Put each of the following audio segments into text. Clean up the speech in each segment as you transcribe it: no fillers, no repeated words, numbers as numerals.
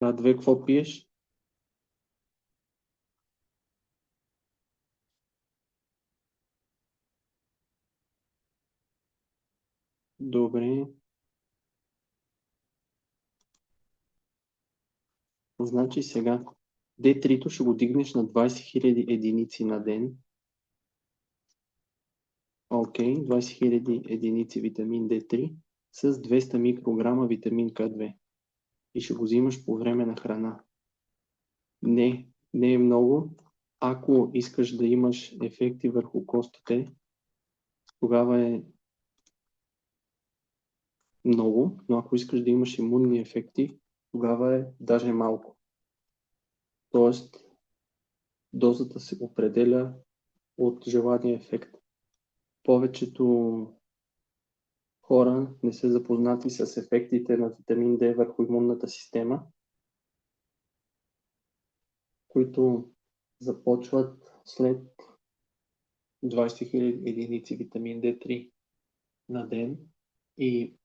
На 2 какво пиеш? Добре. Значи сега D3 ще го дигнеш на 20 000 единици на ден. Окей, 20 000 единици витамин D3 с 200 микрограма витамин К2. И ще го взимаш по време на храна. Не е много. Ако искаш да имаш ефекти върху костите, тогава е много, но ако искаш да имаш имунни ефекти, тогава е даже малко. Тоест, дозата се определя от желания ефект. Повечето хора не са запознати с ефектите на витамин D върху имунната система, които започват след 20 000 единици витамин D3 на ден и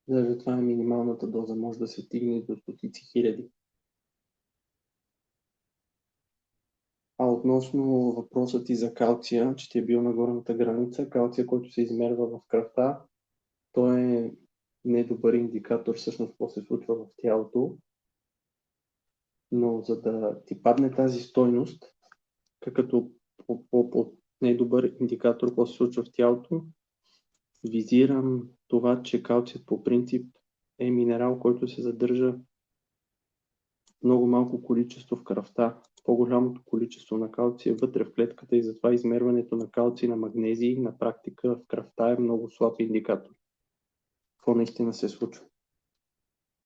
даже това е минималната доза, може да се стигне до стотици хиляди. А относно въпросът ти за калция, че ти е бил на горната граница, калция, който се измерва в кръвта, той е недобър индикатор всъщност какво се случва в тялото, но за да ти падне тази стойност, като по недобър индикатор какво се случва в тялото, визирам това, че калцият по принцип е минерал, който се задържа много малко количество в кръвта. По-голямото количество на калций е вътре в клетката и затова измерването на калций, на магнезий на практика в кръвта е много слаб индикатор. Какво наистина се случва?